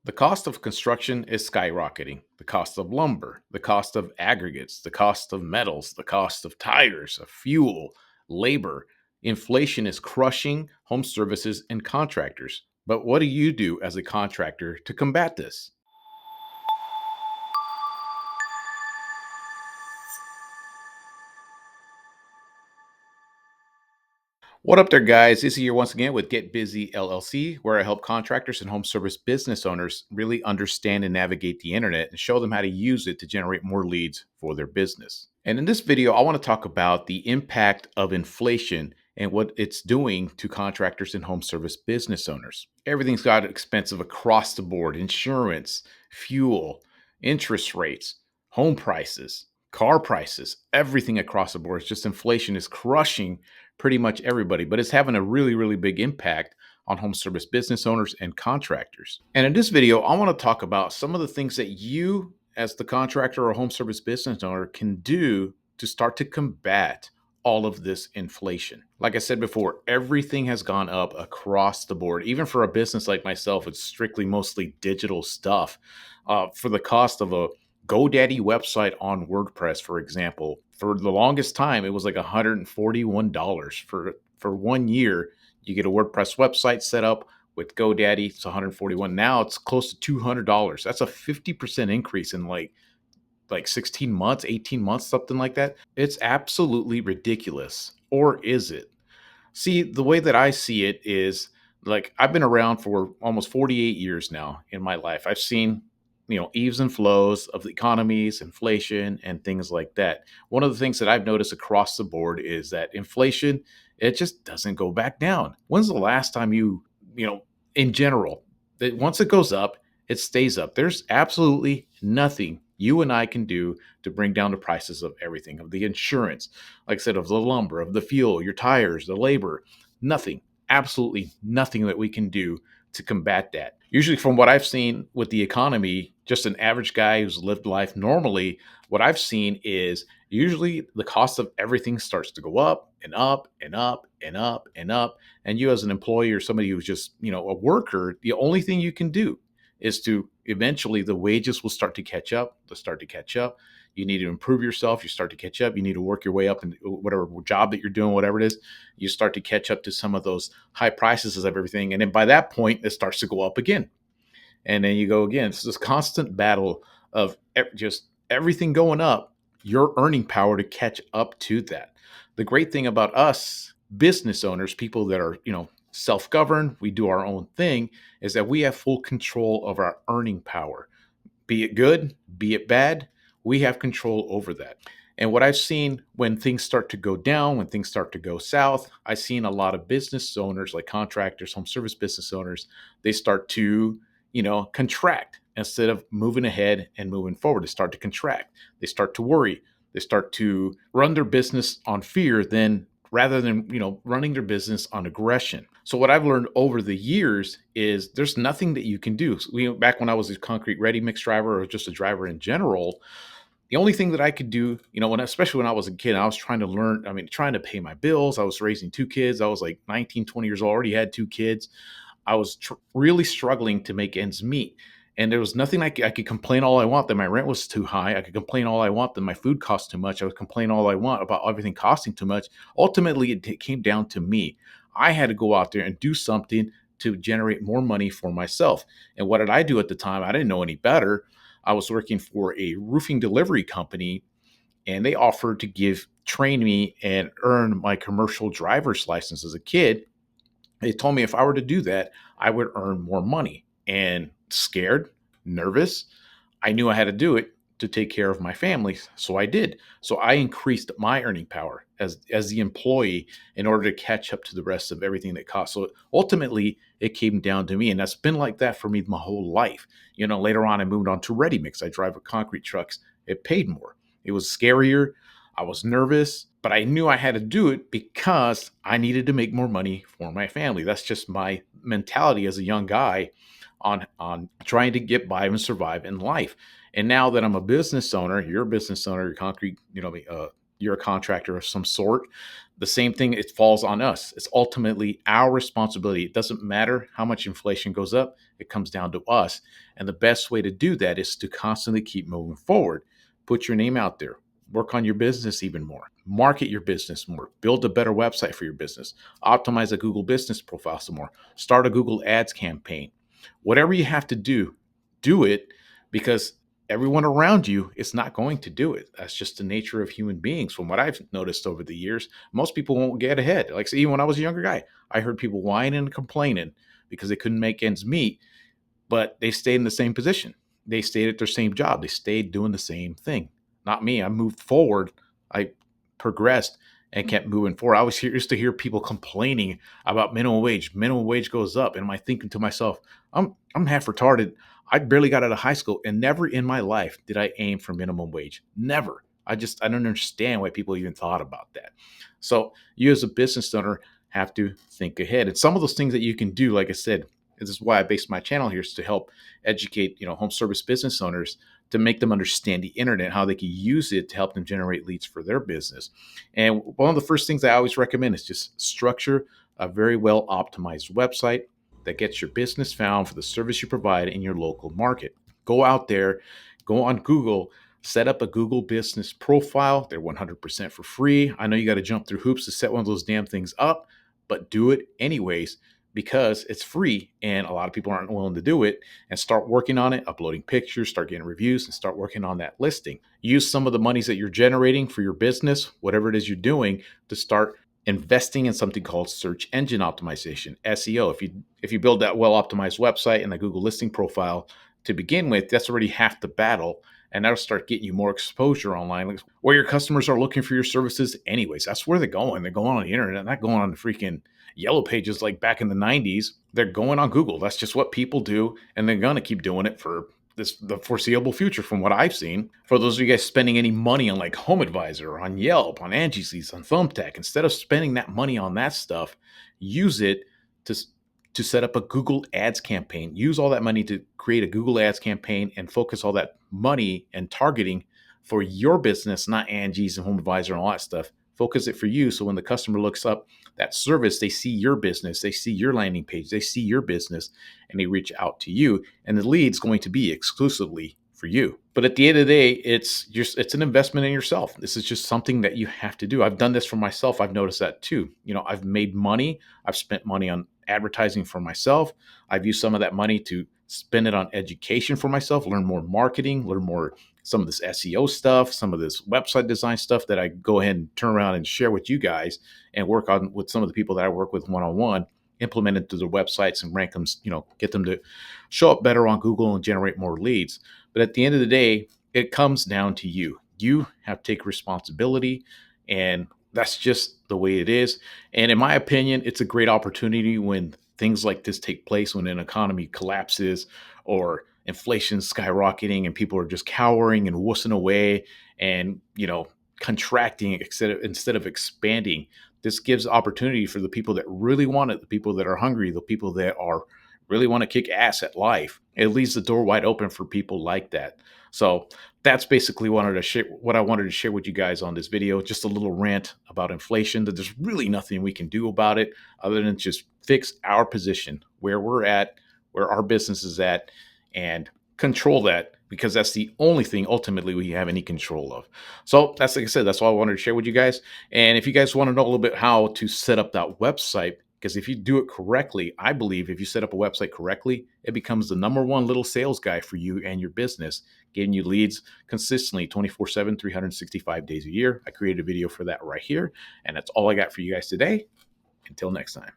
The cost of construction is skyrocketing. The cost of lumber, the cost of aggregates, the cost of metals, the cost of tires, of fuel, labor. Inflation is crushing home services and contractors. But what do you do as a contractor to combat this? What up there, guys? This is here once again with Get Busy LLC, where I help contractors and home service business owners really understand and navigate the internet and show them how to use it to generate more leads for their business. And in this video, I want to talk about the impact of inflation and what it's doing to contractors and home service business owners. Everything's got expensive across the board: insurance, fuel, interest rates, home prices, car prices, everything across the board. It's just inflation is crushing pretty much everybody, but it's having a really, really big impact on home service business owners and contractors. And in this video, I want to talk about some of the things that you, as the contractor or home service business owner, can do to start to combat all of this inflation. Like I said before, everything has gone up across the board. Even for a business like myself, it's strictly mostly digital stuff. For the cost of a GoDaddy website on WordPress, for example, for the longest time, it was like $141 for 1 year. You get a WordPress website set up with GoDaddy. It's 141. Now it's close to $200. That's a 50% increase in like 16 months, 18 months, something like that. It's absolutely ridiculous. Or is it? See, the way that I see it is, like, I've been around for almost 48 years now in my life. I've seen, eves and flows of the economies, inflation, and things like that. One of the things that I've noticed across the board is that inflation, it just doesn't go back down. When's the last time in general, that once it goes up, it stays up? There's absolutely nothing you and I can do to bring down the prices of everything, of the insurance, like I said, of the lumber, of the fuel, your tires, the labor. Nothing, absolutely nothing that we can do to combat that. Usually, from what I've seen with the economy, just an average guy who's lived life normally, what I've seen is usually the cost of everything starts to go up and up and up and up and up. And you, as an employee or somebody who's just, a worker, the only thing you can do is to eventually the wages will start to catch up. They'll start to catch up. You need to improve yourself. You start to catch up. You need to work your way up in whatever job that you're doing, whatever it is. You start to catch up to some of those high prices of everything. And then by that point, it starts to go up again. And then you go again. It's this constant battle of just everything going up, your earning power to catch up to that. The great thing about us business owners, people that are, self-governed, we do our own thing, is that we have full control of our earning power. Be it good, be it bad, we have control over that. And what I've seen when things start to go down, when things start to go south, I've seen a lot of business owners, like contractors, home service business owners, they start to, contract instead of moving ahead and moving forward. They start to contract. They start to worry. They start to run their business on fear then rather than, running their business on aggression. So what I've learned over the years is there's nothing that you can do. So, back when I was a concrete ready mix driver or just a driver in general, the only thing that I could do, especially when I was a kid, I was trying to learn, trying to pay my bills. I was raising two kids. I was like 19, 20 years old, already had two kids. I was really struggling to make ends meet. And there was nothing I could complain all I want that my rent was too high. I could complain all I want that my food cost too much. I would complain all I want about everything costing too much. Ultimately, it came down to me. I had to go out there and do something to generate more money for myself. And what did I do at the time? I didn't know any better. I was working for a roofing delivery company, and they offered to train me and earn my commercial driver's license as a kid. They told me if I were to do that, I would earn more money. And scared, nervous, I knew I had to do it to take care of my family. So I did. So I increased my earning power as the employee in order to catch up to the rest of everything that cost. So ultimately, it came down to me. And that's been like that for me my whole life. Later on, I moved on to ready mix. I drive concrete trucks. It paid more. It was scarier. I was nervous, but I knew I had to do it because I needed to make more money for my family. That's just my mentality as a young guy on trying to get by and survive in life. And now that I'm a business owner, you're a business owner, you're concrete, you're a contractor of some sort, the same thing, it falls on us. It's ultimately our responsibility. It doesn't matter how much inflation goes up, it comes down to us. And the best way to do that is to constantly keep moving forward. Put your name out there. Work on your business even more. Market your business more. Build a better website for your business. Optimize a Google business profile some more. Start a Google Ads campaign. Whatever you have to do, do it, because everyone around you is not going to do it. That's just the nature of human beings. From what I've noticed over the years, most people won't get ahead. Like, see, even when I was a younger guy, I heard people whining and complaining because they couldn't make ends meet, but they stayed in the same position. They stayed at their same job. They stayed doing the same thing. Not me. I moved forward. I progressed and kept moving forward. I was used to hear people complaining about minimum wage. Minimum wage goes up, and I'm thinking to myself, I'm half retarded. I barely got out of high school, and never in my life did I aim for minimum wage. Never. I don't understand why people even thought about that. So you as a business owner have to think ahead. And some of those things that you can do, like I said, this is why I based my channel here, is to help educate, home service business owners, to make them understand the internet, how they can use it to help them generate leads for their business. And one of the first things I always recommend is just structure a very well optimized website that gets your business found for the service you provide in your local market. Go out there, go on Google, set up a Google business profile. They're 100% for free. I know you got to jump through hoops to set one of those damn things up, but do it anyways, because it's free and a lot of people aren't willing to do it. And start working on it, uploading pictures, start getting reviews, and start working on that listing. Use some of the monies that you're generating for your business, whatever it is you're doing, to start investing in something called search engine optimization, SEO. If you build that well optimized website and the Google listing profile to begin with, that's already half the battle. And that'll start getting you more exposure online, like where your customers are looking for your services anyways. That's where they're going. They're going on the internet, not going on the freaking yellow pages like back in the 90s. They're going on Google. That's just what people do, and they're going to keep doing it for the foreseeable future, from what I've seen. For those of you guys spending any money on like Home Advisor, on Yelp, on Angie's Leads, on Thumbtack, instead of spending that money on that stuff, use it to set up a Google Ads campaign. Use all that money to create a Google Ads campaign and focus all that money and targeting for your business, not Angie's and Home Advisor and all that stuff. Focus it for you, so when the customer looks up that service, they see your business, they see your landing page, they see your business, and they reach out to you. And the lead's going to be exclusively for you. But at the end of the day, it's an investment in yourself. This is just something that you have to do. I've done this for myself. I've noticed that too. I've made money. I've spent money on advertising for myself. I've used some of that money to spend it on education for myself, learn more marketing, learn more some of this SEO stuff, some of this website design stuff that I go ahead and turn around and share with you guys and work on with some of the people that I work with one-on-one, implement it to their websites and rank them, get them to show up better on Google and generate more leads. But at the end of the day, it comes down to you. You have to take responsibility, and that's just the way it is. And in my opinion, it's a great opportunity when things like this take place, when an economy collapses or inflation skyrocketing and people are just cowering and wussing away and, contracting instead of expanding. This gives opportunity for the people that really want it, the people that are hungry, the people that are really want to kick ass at life. It leaves the door wide open for people like that. So that's basically what I wanted to share with you guys on this video. Just a little rant about inflation, that there's really nothing we can do about it other than just fix our position, where we're at, where our business is at, and control that, because that's the only thing ultimately we have any control of. So that's, like I said, that's all I wanted to share with you guys. And if you guys want to know a little bit how to set up that website, because if you do it correctly, I believe if you set up a website correctly, it becomes the number one little sales guy for you and your business, getting you leads consistently 24/7, 365 days a year. I created a video for that right here. And that's all I got for you guys today. Until next time.